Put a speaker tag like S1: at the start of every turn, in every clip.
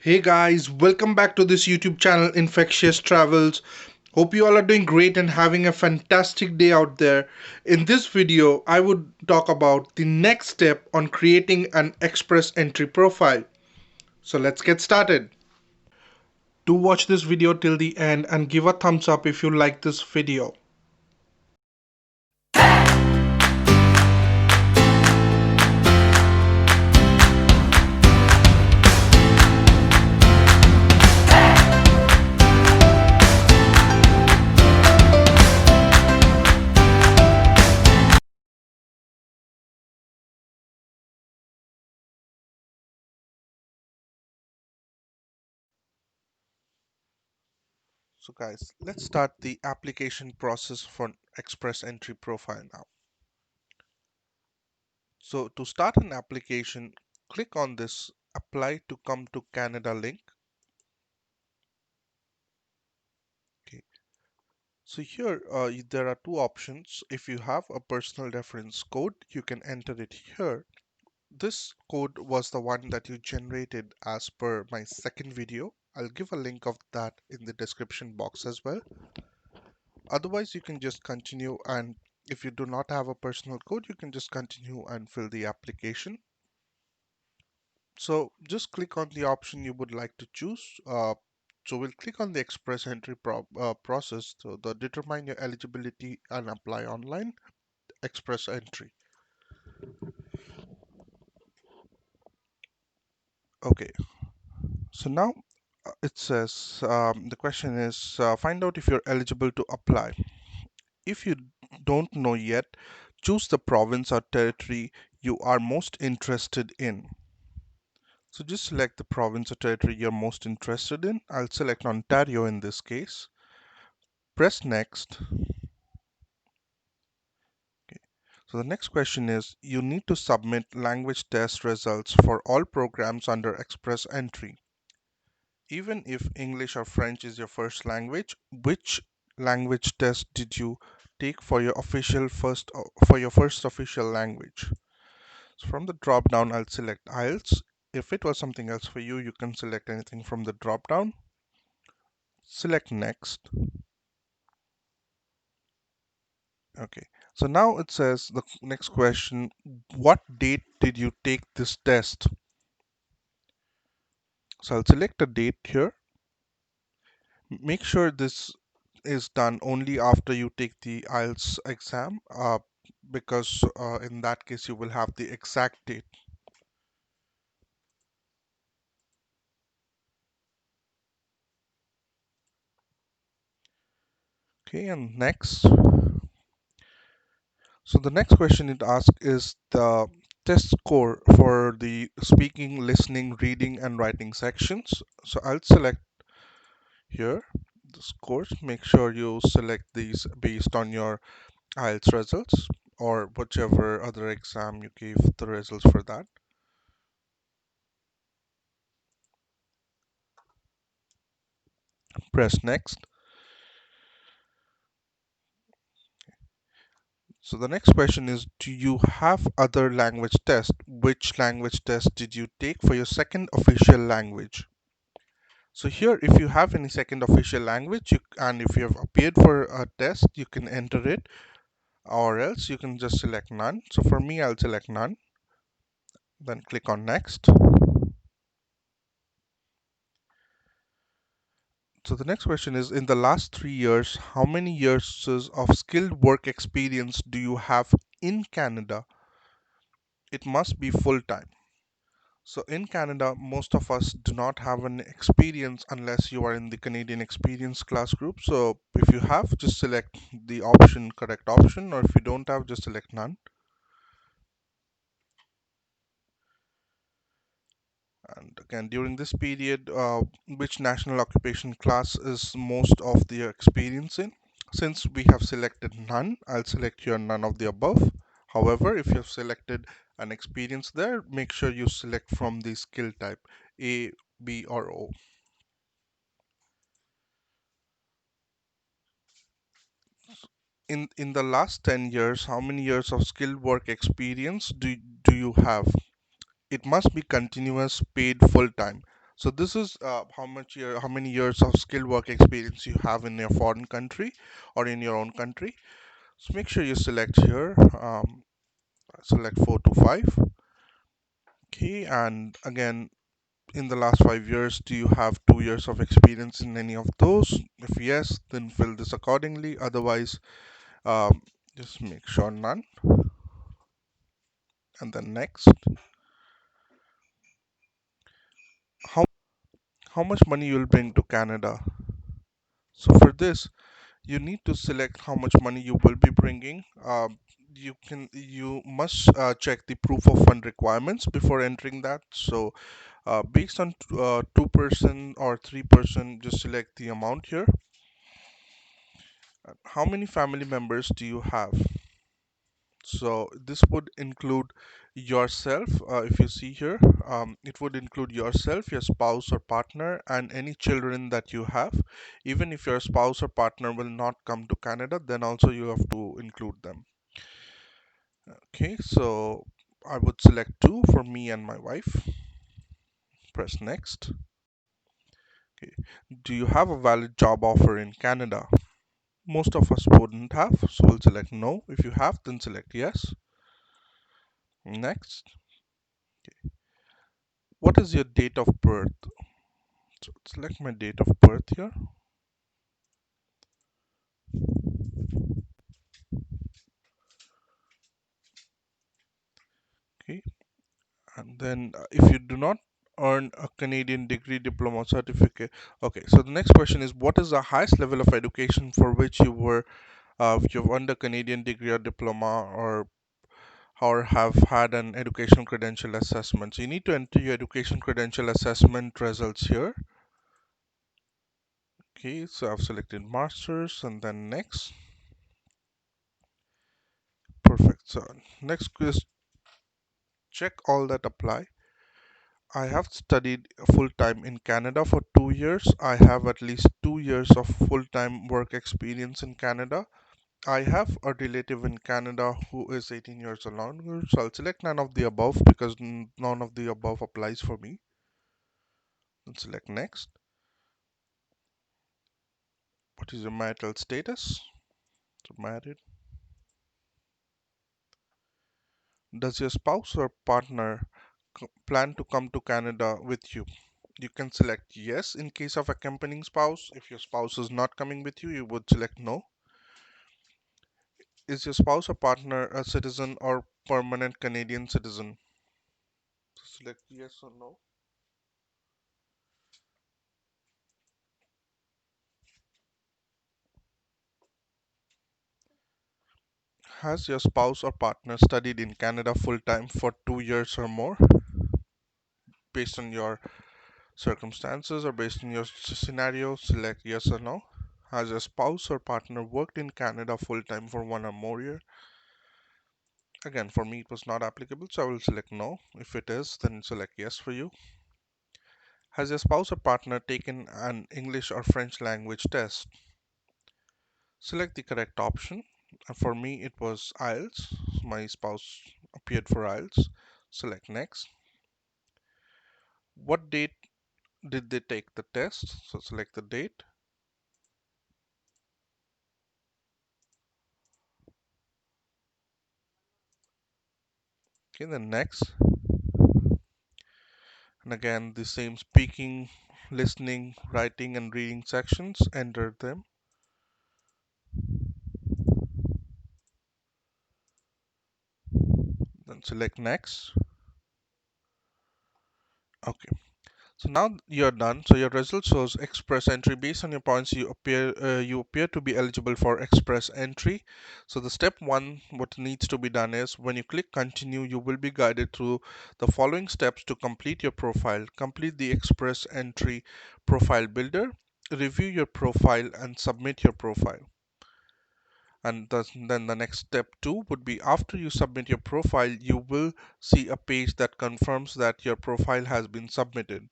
S1: Hey guys, welcome back to this YouTube channel Infectious Travels. Hope you all are doing great and having a fantastic day out there. In this video, I would talk about the next step on creating an Express entry profile. So let's get started. Do watch this video till the end and give a thumbs up if you like this video. So guys, let's start the application process for Express entry profile now. So to start an application, click on this apply to come to Canada link. Okay. So here there are two options. If you have a personal reference code, you can enter it here. This code was the one that you generated as per my second video. I'll give a link of that in the description box as well. Otherwise, you can just continue, and if you do not have a personal code, you can just continue and fill the application. So just click on the option you would like to choose. So we'll click on the express entry process. So the determine your eligibility and apply online express entry. Okay, so now it says the question is find out if you're eligible to apply. If you don't know yet, choose the province or territory you are most interested in. So just select the province or territory you're most interested in. I'll select Ontario in this case. Press next. Okay. So the next question is you need to submit language test results for all programs under Express Entry. Even if English or French is your first language, which language test did you take for your first official language? So from the drop down, I'll select IELTS. If it was something else for you, you can select anything from the drop down. Select next. Okay. So now it says the next question, what date did you take this test? So I'll select a date here. Make sure this is done only after you take the IELTS exam, because in that case you will have the exact date. Okay, and next. So the next question it asks is the test score for the speaking, listening, reading, and writing sections. So I'll select here the scores. Make sure you select these based on your IELTS results or whichever other exam you gave the results for that. Press next. So the next question is, do you have other language tests? Which language test did you take for your second official language? So here, if you have any second official language and if you have appeared for a test, you can enter it, or else you can just select none. So for me, I'll select none, then click on next. So the next question is, in the last 3 years, how many years of skilled work experience do you have in Canada? It must be full time. So in Canada, most of us do not have an experience unless you are in the Canadian Experience class group. So if you have, just select the option, correct option, or if you don't have, just select none. And again, during this period, which national occupation class is most of the experience in? Since we have selected none, I'll select here none of the above. However, if you have selected an experience there, make sure you select from the skill type A, B, or O. In the last 10 years, how many years of skilled work experience do you have? It must be continuous paid full time. So this is how many years of skilled work experience you have in your foreign country or in your own country. So make sure you select here, select 4 to 5. Okay, and again, in the last 5 years, do you have 2 years of experience in any of those? If yes, then fill this accordingly. Otherwise, um, just make sure none. And then next, how how much money you will bring to Canada. So for this, you need to select how much money you will be bringing. You must check the proof of fund requirements before entering that. So based on 2% or 3%, just select the amount here. How many family members do you have? So this would include yourself. If you see here, it would include yourself, your spouse or partner, and any children that you have. Even if your spouse or partner will not come to Canada, then also you have to include them. Okay, so I would select two for me and my wife. Press next. Okay, do you have a valid job offer in Canada? Most of us wouldn't have, so we'll select no. If you have, then select yes. Next. What is your date of birth? So select my date of birth here. Okay, and then if you do not earn a Canadian degree, diploma, or certificate. Okay, so the next question is, what is the highest level of education for which you've earned a Canadian degree or diploma, or have had an education credential assessment? So you need to enter your education credential assessment results here. Okay, so I've selected masters and then next. Perfect. So next quiz, check all that apply. I have studied full time in Canada for 2 years. I have at least 2 years of full time work experience in Canada. I have a relative in Canada who is 18 years or longer, so I'll select none of the above because none of the above applies for me. And select next. What is your marital status? So married. Does your spouse or partner plan to come to Canada with you? You can select yes in case of accompanying spouse. If your spouse is not coming with you, you would select no. Is your spouse or partner a citizen or permanent Canadian citizen? Select yes or no. Has your spouse or partner studied in Canada full time for 2 years or more? Based on your circumstances or based on your scenario, select yes or no. Has your spouse or partner worked in Canada full time for 1 or more years? Again, for me, it was not applicable, so I will select no. If it is, then select yes for you. Has your spouse or partner taken an English or French language test? Select the correct option. For me, it was IELTS. My spouse appeared for IELTS. Select next. What date did they take the test? So select the date. Okay, then next. And again, the same speaking, listening, writing, and reading sections. Enter them. Then select next. Okay. So now you're done. So your result shows express entry. Based on your points, you appear to be eligible for express entry. So the step one, what needs to be done is when you click continue, you will be guided through the following steps to complete your profile. Complete the express entry profile builder, review your profile, and submit your profile. And then the next step two would be after you submit your profile, you will see a page that confirms that your profile has been submitted.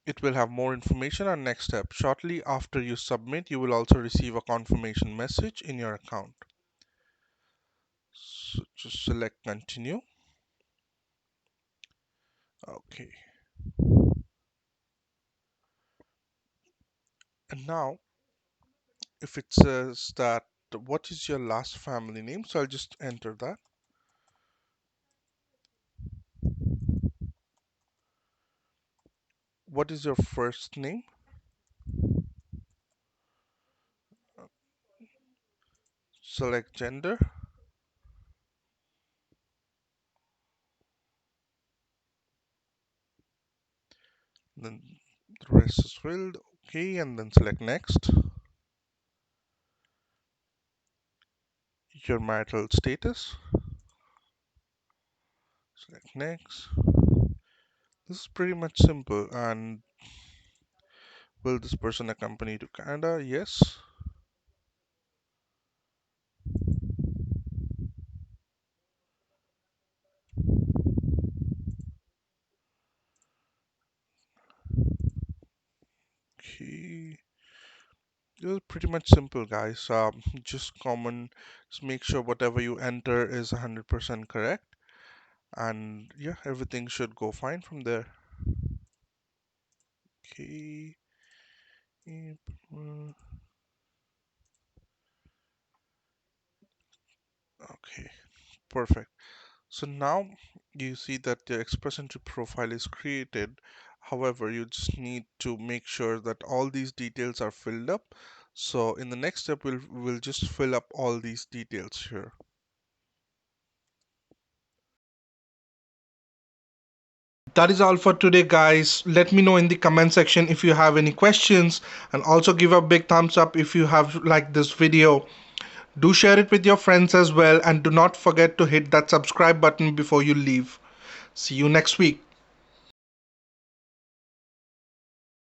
S1: It will have more information on next step. Shortly after you submit, you will also receive a confirmation message in your account. So just select continue. Okay. And now, if it says that what is your last family name, so I'll just enter that. What is your first name? Select gender. Then the rest is filled. Okay, and then select next. Your marital status. Select next. This is pretty much simple. And will this person accompany to Canada? Yes. Okay. This is pretty much simple, guys. Just common. Just make sure whatever you enter is 100% correct. And yeah, everything should go fine from there. Okay. April. Okay. Perfect. So now you see that the Express Entry profile is created. However, you just need to make sure that all these details are filled up. So in the next step, we'll just fill up all these details here. That is all for today, guys. Let me know in the comment section if you have any questions, and also give a big thumbs up if you have liked this video. Do share it with your friends as well, and do not forget to hit that subscribe button before you leave. See you next week.